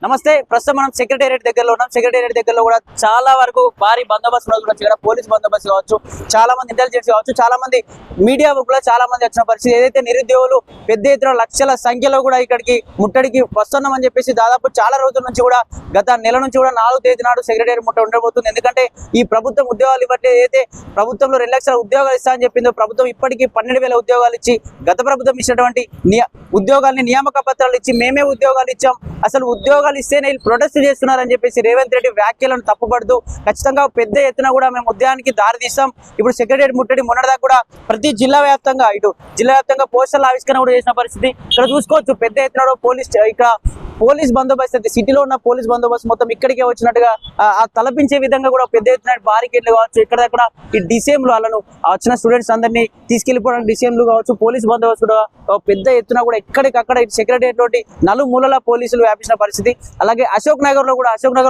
నమస్తే. ప్రస్తుతం మనం సెక్రటేరియట్ దగ్గరలో ఉన్నాం. సెక్రటేరియట్ దగ్గరలో కూడా చాలా వరకు భారీ బందోబస్తు రోజులు ఇక్కడ పోలీస్ బందోబస్తు కావచ్చు, చాలా మంది ఇంటెలిజెన్స్ కావచ్చు, చాలా మంది మీడియా కూడా చాలా మంది వచ్చిన పరిస్థితి. ఏదైతే నిరుద్యోగులు పెద్ద ఎత్తున లక్షల సంఖ్యలో కూడా ఇక్కడికి ముట్టడికి వస్తున్నామని చెప్పేసి దాదాపు చాలా రోజుల నుంచి కూడా గత నెల నుంచి కూడా 4వ తేదీ నాడు సెక్రటేరియట్ ముట్ట ఉండబోతుంది. ఎందుకంటే ఈ ప్రభుత్వం ఉద్యోగాలు ఇవ్వట్లేదు. ఏదైతే ప్రభుత్వంలో 2 లక్షల ఉద్యోగాలు ఇస్తా అని చెప్పిందో ప్రభుత్వం ఇప్పటికీ 12,000 ఉద్యోగాలు ఇచ్చి గత ప్రభుత్వం ఇచ్చినటువంటి ఉద్యోగాల్ని నియామక పత్రాలు ఇచ్చి మేమే ఉద్యోగాలు ఇచ్చాం, అసలు ఉద్యోగాలు ఇస్తేనే ప్రొటెస్ట్ చేస్తున్నారని చెప్పేసి రేవంత్ రెడ్డి వ్యాఖ్యలను తప్పుపడుతూ ఖచ్చితంగా పెద్ద ఎత్తున కూడా మేము ఉద్యమానికి దారి తీస్తాం. ఇప్పుడు సెక్రటేరియట్ ముట్టడి మొన్నటిదాకా కూడా ప్రతి జిల్లా వ్యాప్తంగా పోస్టర్ల ఆవిష్కరణ కూడా చేసిన పరిస్థితి ఇక్కడ చూసుకోవచ్చు. పెద్ద ఎత్తున పోలీస్ బందోబస్తు సిటీలో ఉన్న పోలీస్ బందోబస్తు మొత్తం ఇక్కడికే వచ్చినట్టుగా తలపించే విధంగా కూడా పెద్ద ఎత్తున బారికేడ్లు కావచ్చు, ఇక్కడ ఈ డిసిఎంలు వాళ్ళను వచ్చిన స్టూడెంట్స్ అందరినీ తీసుకెళ్లిపోవడానికి డిసిఎంలు కావచ్చు, పోలీస్ బందోబస్తు కూడా పెద్ద ఎత్తున కూడా ఎక్కడికక్కడ సెక్రటేరియట్ తోటి నలుమూలల పోలీసులు వ్యాపించిన పరిస్థితి. అలాగే అశోక్ నగర్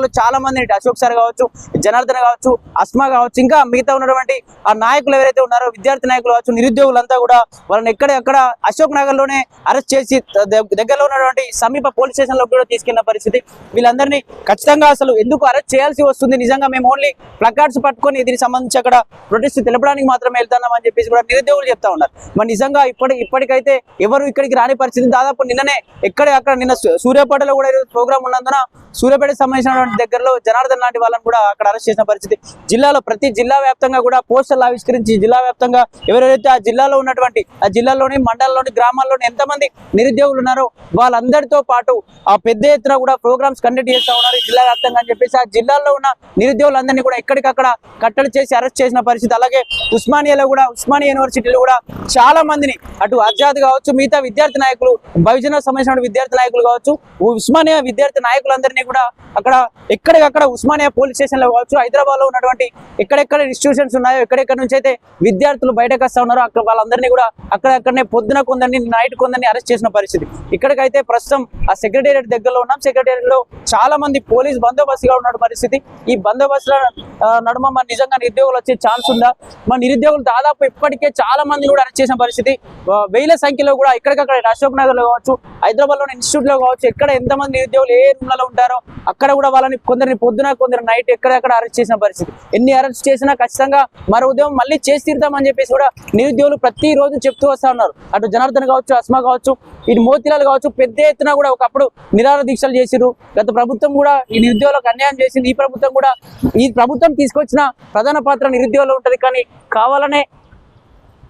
లో చాలా మంది అశోక్ సార్ కావచ్చు, జనార్దన్ కావచ్చు, అస్మా కావచ్చు, ఇంకా మిగతా ఉన్నటువంటి ఆ నాయకులు ఎవరైతే ఉన్నారో విద్యార్థి నాయకులు కావచ్చు, నిరుద్యోగులంతా కూడా వాళ్ళని ఎక్కడెక్కడ అశోక్ నగర్ లోనే అరెస్ట్ చేసి దగ్గరలో ఉన్నటువంటి సమీప పోలీస్ స్టేషన్ లో కూడా తీసుకెళ్లిన పరిస్థితి. వీళ్ళందరినీ ఖచ్చితంగా అసలు ఎందుకు అరెస్ట్ చేయాల్సి వస్తుంది, నిజంగా మేము ఓన్లీ ప్లకార్డ్స్ పట్టుకొని దీనికి సంబంధించి అక్కడ ప్రొటెస్ట్ తెలపడానికి మాత్రమే వెళ్తున్నాం అని చెప్పేసి కూడా నిరుద్యోగులు చెప్తా ఉన్నారు. మరి నిజంగా ఇప్పటికైతే ఎవరు ఇక్కడికి రాని పరిస్థితి. దాదాపు నిన్న సూర్యాపేటలో కూడా ప్రోగ్రామ్ ఉన్నందున సూర్యాపేట సంబంధించినటువంటి దగ్గరలో జనార్దన్ లాంటి వాళ్ళని కూడా అక్కడ అరెస్ట్ చేసిన పరిస్థితి. ప్రతి జిల్లా వ్యాప్తంగా కూడా పోస్టర్లు ఆవిష్కరించి జిల్లా వ్యాప్తంగా ఎవరైతే ఆ జిల్లాలో ఉన్నటువంటి ఆ జిల్లాలోని మండలంలోని గ్రామాల్లోని ఎంతమంది నిరుద్యోగులు ఉన్నారో వాళ్ళందరితో పాటు ఆ పెద్ద ఎత్తున కూడా ప్రోగ్రామ్స్ కండక్ట్ చేస్తూ ఉన్నారు జిల్లా వ్యాప్తంగా అని చెప్పేసి ఆ జిల్లాలో ఉన్న నిరుద్యోగులందరినీ కూడా ఎక్కడికక్కడ కట్టడి చేసి అరెస్ట్ చేసిన పరిస్థితి. అలాగే ఉస్మానియా యూనివర్సిటీలో కూడా చాలా మందిని అటు ఆజాద్ కావచ్చు, మిగతా విద్యార్థి నాయకులు, బహుజన సంబంధించిన విద్యార్థి నాయకులు కావచ్చు, ఉస్మానియా విద్యార్థి నాయకులందరినీ కూడా అక్కడ ఎక్కడికక్కడ ఉస్మానియా పోలీస్ స్టేషన్ లో కావచ్చు, హైదరాబాద్ లో ఉన్నటువంటి ఎక్కడెక్కడ ఇన్స్టిట్యూషన్స్ ఉన్నాయో ఎక్కడెక్కడ నుంచి అయితే విద్యార్థులు బయటకు వస్తా ఉన్నారో అక్కడ వాళ్ళందరినీ కూడా అక్కడనే పొద్దున కొందరిని నైట్ కొందరిని అరెస్ట్ చేసిన పరిస్థితి. ఇక్కడికైతే ప్రస్తుతం ఆ సెక్రటేరియట్ దగ్గరలో ఉన్నాం. సెక్రటేరియట్ లో చాలా మంది పోలీస్ బందోబస్తుగా ఉన్న పరిస్థితి. ఈ బందోబస్తుల నడుమ మన నిజంగా నిరుద్యోగులు వచ్చే ఛాన్స్ ఉందా? మన నిరుద్యోగులు దాదాపు ఇప్పటికే చాలా మంది కూడా అరెస్ట్ చేసిన పరిస్థితి. వేల సంఖ్యలో కూడా ఇక్కడికక్కడ అశోక్ నగర్ లో కావచ్చు, హైదరాబాద్ లోని ఇన్స్టిట్యూట్ లో కావచ్చు, ఎక్కడ ఎంతమంది నిరుద్యోగులు ఏ రూమ్లలో ఉంటారో అక్కడ కూడా వాళ్ళని కొందరిని పొద్దున కొందరు నైట్ ఎక్కడెక్కడ అరెస్ట్ చేసిన పరిస్థితి. ఎన్ని అరెస్ట్ చేసినా ఖచ్చితంగా మరో ఉదయం మళ్ళీ చేసి తీరుతామని చెప్పేసి కూడా నిరుద్యోగులు ప్రతి రోజు చెప్తూ వస్తా ఉన్నారు. అటు జనార్దన్ కావచ్చు, అస్మా కావచ్చు, ఇటు మోతిలాల్ కావచ్చు, పెద్ద ఎత్తున కూడా ఒకప్పుడు నిరాహార దీక్షలు చేసిరు. గత ప్రభుత్వం కూడా ఈ నిరుద్యోగులకు అన్యాయం చేసింది. ఈ ప్రభుత్వం తీసుకొచ్చిన ప్రధాన పాత్ర నిరుద్యోగులు ఉంటది, కానీ కావాలనే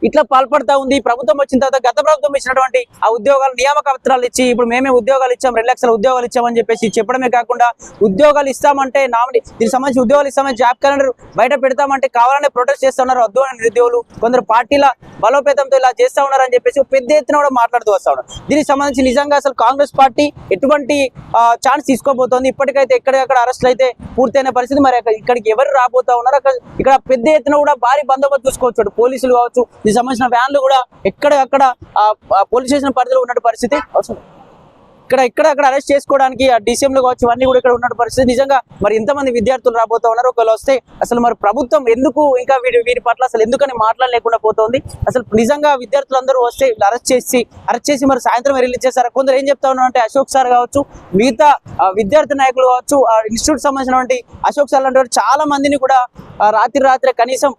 ఇట్లా పాల్పడతా ఉంది. ప్రభుత్వం వచ్చిన తర్వాత గత ప్రభుత్వం ఇచ్చినటువంటి ఆ ఉద్యోగాలు నియామక పత్రాలు ఇచ్చి ఇప్పుడు మేమే ఉద్యోగాలు ఇచ్చాం, 2 లక్షల ఉద్యోగాలు ఇచ్చామని చెప్పేసి చెప్పడమే కాకుండా ఉద్యోగాలు ఇస్తామంటే దీనికి సంబంధించి ఉద్యోగాలు ఇస్తామని జాబ్ క్యాలెండర్ బయట పెడతామంటే కావాలనే ప్రొటెస్ట్ చేస్తా ఉన్నారు వద్దు అని నిరుద్యోగులు. కొందరు పార్టీల బలోపేతంతో ఇలా చేస్తా ఉన్నారని చెప్పేసి పెద్ద ఎత్తున కూడా మాట్లాడుతూ వస్తా ఉన్నారు. దీనికి సంబంధించి నిజంగా అసలు కాంగ్రెస్ పార్టీ ఎటువంటి ఛాన్స్ తీసుకోబోతోంది? ఇప్పటికైతే ఎక్కడెక్కడ అరెస్టులు అయితే పూర్తయిన పరిస్థితి. మరి ఇక్కడికి ఎవరు రాబోతా ఉన్నారు? ఇక్కడ పెద్ద ఎత్తున కూడా భారీ బందోబస్తు చూసుకోవచ్చు. పోలీసులు కావచ్చు, దీనికి సంబంధించిన వ్యాన్లు కూడా ఎక్కడెక్కడ పోలీస్ స్టేషన్ పరిధిలో ఉన్న పరిస్థితి. ఇక్కడ అరెస్ట్ చేసుకోవడానికి ఆ డిసిఎంలు కావచ్చు ఇవన్నీ కూడా ఇక్కడ ఉన్న పరిస్థితి. నిజంగా మరి ఎంతమంది విద్యార్థులు రాబోతా ఉన్నారు? ఒకవేళ వస్తే అసలు మరి ప్రభుత్వం ఎందుకు ఇంకా వీరి పట్ల అసలు ఎందుకని మాట్లాడలేకుండా పోతుంది? అసలు నిజంగా విద్యార్థులందరూ వస్తే అరెస్ట్ చేసి మరి సాయంత్రం రిలీజ్ చేశారు. కొందరు ఏం చెప్తా ఉన్నారు అంటే అశోక్ సార్ కావచ్చు, మిగతా విద్యార్థి నాయకులు కావచ్చు, ఆ ఇన్స్టిట్యూట్ సంబంధించినటువంటి అశోక్ సార్ లాంటి చాలా మందిని కూడా రాత్రి కనీసం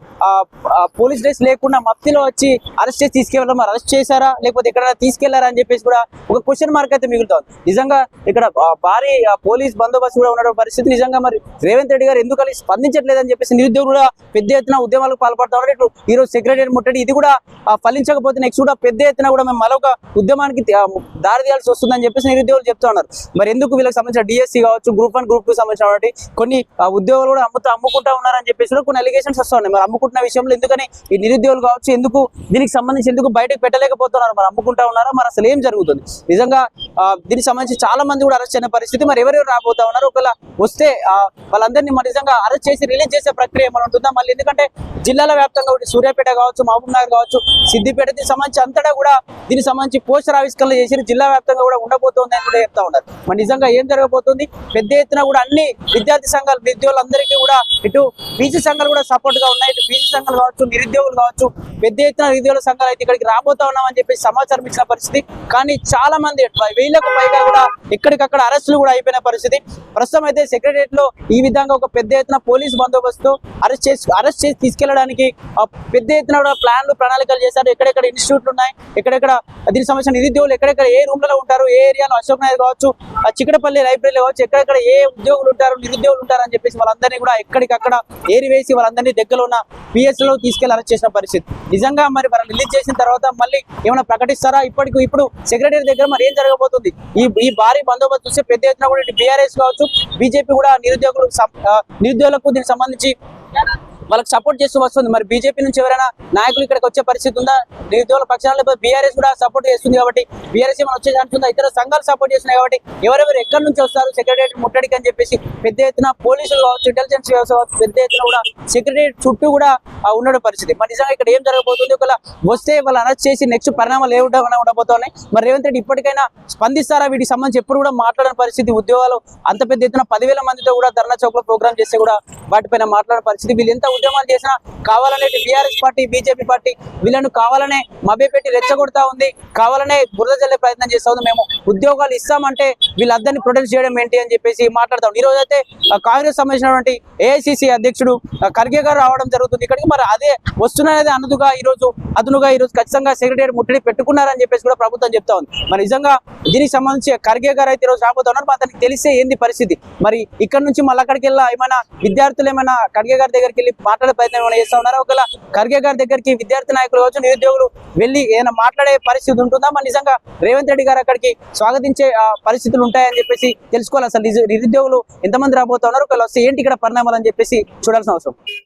పోలీస్ డ్రెస్ లేకుండా మఫ్తీలో వచ్చి అరెస్ట్ చేసి తీసుకెళ్ళారు. మరి అరెస్ట్ చేశారా లేకపోతే ఎక్కడైనా తీసుకెళ్లారా అని చెప్పేసి కూడా ఒక క్వశ్చన్ మార్క్ అయితే మిగులుతుంది. నిజంగా ఇక్కడ భారీ పోలీస్ బందోబస్తు కూడా ఉన్న పరిస్థితి. నిజంగా మరి రేవంత్ రెడ్డి గారు ఎందుకు స్పందించట్లేదని చెప్పేసి నిరుద్యోగులు కూడా పెద్ద ఎత్తున ఉద్యమాలకు పాల్పడతా ఉన్నారు. ఈ రోజు సెక్రటేరియట్ ముట్టడి ఇది కూడా ఫలించకపోతే నెక్స్ట్ కూడా పెద్ద ఎత్తున కూడా మేము మరొక ఉద్యమానికి దారి తీయాల్సి వస్తుందని చెప్పేసి నిరుద్యోగులు చెప్తా ఉన్నారు. మరి ఎందుకు వీళ్ళకి సంబంధించిన డిఎస్సి కావచ్చు, గ్రూప్ 1 గ్రూప్ 2 సంబంధించినటువంటి కొన్ని ఉద్యోగులు కూడా అమ్ముకుంటా ఉన్నారని చెప్పేసి కొన్ని అలిగేషన్స్ వస్తా ఉన్నాయి. మరి అమ్ముకుంటున్న విషయంలో ఎందుకని ఈ నిరుద్యోగులు కావచ్చు ఎందుకు దీనికి సంబంధించి ఎందుకు బయటకు పెట్టలేకపోతున్నారు? మరి అమ్ముకుంటా ఉన్నారా? మరి అసలు ఏం జరుగుతుంది? నిజంగా దీనికి సంబంధించి చాలా మంది కూడా అరెస్ట్ అయిన పరిస్థితి. మరి ఎవరెవరు రాబోతా ఉన్నారు? ఒకవేళ వస్తే వాళ్ళందరినీ మరి నిజంగా అరెస్ట్ చేసి రిలీజ్ చేసే ప్రక్రియ ఏమైనా ఉంటుందా? మళ్ళీ ఎందుకంటే జిల్లాల వ్యాప్తంగా సూర్యాపేట కావచ్చు, మహబూబ్ నగర్ కావచ్చు, సిద్దిపేట దీనికి సంబంధించి అంతటా కూడా దీనికి సంబంధించి పోస్టర్ ఆవిష్కరణ చేసి జిల్లా వ్యాప్తంగా కూడా ఉండబోతోంది అని కూడా చెప్తా ఉన్నారు. మరి నిజంగా ఏం జరగబోతుంది? పెద్ద ఎత్తున కూడా అన్ని విద్యార్థి సంఘాలు నిరుద్యోగులందరికీ కూడా ఇటు బీసీ సంఘాలు కూడా సపోర్ట్ గా ఉన్నాయి. ఇటు బీసీ సంఘాలు కావచ్చు, నిరుద్యోగులు కావచ్చు, పెద్ద ఎత్తున నిరుద్యోగుల సంఘాలు అయితే ఇక్కడికి రాబోతా ఉన్నామని చెప్పేసి సమాచారం ఇచ్చిన పరిస్థితి. కానీ చాలా మంది 1000కు పైగా కూడా ఎక్కడికక్కడ అరెస్టులు కూడా అయిపోయిన పరిస్థితి. ప్రస్తుతం అయితే సెక్రటరియట్ లో ఈ విధంగా ఒక పెద్ద ఎత్తున పోలీస్ బందోబస్తు అరెస్ట్ చేసి తీసుకెళ్లడానికి పెద్ద ఎత్తున కూడా ప్రణాళికలు చేశారు. ఎక్కడెక్కడ ఇన్స్టిట్యూట్లు ఉన్నాయి, ఎక్కడెక్కడ దీనికి సంబంధించిన నిరుద్యోగులు ఎక్కడెక్కడ ఏ రూమ్లలో ఉంటారు, ఏ ఏరియాలో అశోక్ నగర్ కావచ్చు, చిక్కడపల్లి లైబ్రరీలో కావచ్చు, ఎక్కడెక్కడ ఏ ఉద్యోగులు ఉంటారు, నిరుద్యోగులు ఉంటారు అని చెప్పేసి వాళ్ళందరినీ కూడా ఎక్కడికక్కడ ఏరివేసి వాళ్ళందరినీ దగ్గరలో ఉన్న పిఎస్ లో తీసుకెళ్లి అరెస్ట్ చేసిన పరిస్థితి. నిజంగా మరి మనం రిలీజ్ చేసిన తర్వాత మళ్ళీ ఏమైనా ప్రకటిస్తారా? ఇప్పుడు సెక్రటరీ దగ్గర మరి ఏం జరగబోతుంది? ఈ భారీ బందోబస్తు చూస్తే పెద్ద ఎత్తున కూడా బీఆర్ఎస్ కావచ్చు, బీజేపీ కూడా నిరుద్యోగులకు దీనికి సంబంధించి వాళ్ళకి సపోర్ట్ చేస్తూ వస్తుంది. మరి బీజేపీ నుంచి ఎవరైనా నాయకులు ఇక్కడికి వచ్చే పరిస్థితి ఉందా? నిరుద్యోగుల పక్షాన లేకపోతే బీఆర్ఎస్ కూడా సపోర్ట్ చేస్తుంది కాబట్టి బీఆర్ఎస్ ఏమైనా వచ్చే ఛాన్స్ ఉందా? ఇతర సంఘాలు సపోర్ట్ చేస్తున్నాయి కాబట్టి ఎవరెవరు ఎక్కడి నుంచి వస్తారు సెక్రటరియట్ ముట్టడికి అని చెప్పేసి పెద్ద ఎత్తున పోలీసులు కావచ్చు, ఇంటెలిజెన్స్ వ్యవస్థ కావచ్చు, పెద్ద ఎత్తున కూడా సెక్రటరియట్ చుట్టూ కూడా ఉండడం పరిస్థితి. మరి నిజంగా ఇక్కడ ఏం జరగబోతుంది? ఒకవేళ వస్తే వాళ్ళు అరెస్ట్ చేసి నెక్స్ట్ పరిణామాలు ఏ ఉండబోతున్నాయి? మరి రేవంత్ రెడ్డి ఇప్పటికైనా స్పందిస్తారా? వీటికి సంబంధించి ఎప్పుడు కూడా మాట్లాడని పరిస్థితి. ఉద్యోగాలు అంత పెద్ద ఎత్తున 10,000 మందితో కూడా ధర్నా చౌక్ లో ప్రోగ్రామ్ చేస్తే కూడా వాటిపైన మాట్లాడిన పరిస్థితి. వీళ్ళు ఎంత ఉద్యమాలు చేసినా కావాలనే బీఆర్ఎస్ పార్టీ, బీజేపీ పార్టీ వీళ్ళను కావాలనే మభ్యపెట్టి రెచ్చగొడతా ఉంది, కావాలనే బురద జల్లే ప్రయత్నం చేస్తా ఉంది. మేము ఉద్యోగాలు ఇస్తామంటే వీళ్ళందరినీ ప్రొటెక్ట్ చేయడం ఏంటి అని చెప్పేసి మాట్లాడతాం. ఈ రోజు అయితే కాంగ్రెస్ సంబంధించినటువంటి ఏఐసిసి అధ్యక్షుడు ఖర్గే గారు రావడం జరుగుతుంది ఇక్కడికి. మరి అదే వస్తున్నది అదునుగా ఈ రోజు ఖచ్చితంగా సెక్రటరీ ముట్టడి పెట్టుకున్నారని చెప్పేసి కూడా ప్రభుత్వం చెప్తా ఉంది. మరి నిజంగా దీనికి సంబంధించి ఖర్గే గారు అయితే ఈ రోజు రాబోతున్నారు. అతనికి తెలిసే ఏంది పరిస్థితి? మరి ఇక్కడ నుంచి మళ్ళీ అక్కడికి వెళ్ళా ఏమైనా విద్యార్థులు ఏమైనా ఖర్గే గారి దగ్గరికి వెళ్ళి మాట్లాడే ప్రయత్నం ఏమైనా చేస్తా ఉన్నారా? ఒకవేళ ఖర్గే గారి దగ్గరికి విద్యార్థి నాయకులు కావచ్చు, నిరుద్యోగులు వెళ్ళి ఏమైనా మాట్లాడే పరిస్థితి ఉంటుందా? మరి నిజంగా రేవంత్ రెడ్డి గారు అక్కడికి స్వాగతించే పరిస్థితులు ఉంటాయని చెప్పేసి తెలుసుకోవాలి. అసలు నిరుద్యోగులు ఎంతమంది రాబోతున్నారు, ఒకవేళ వస్తే ఏంటి ఇక్కడ పరిణామాలు అని చెప్పేసి చూడాల్సిన అవసరం.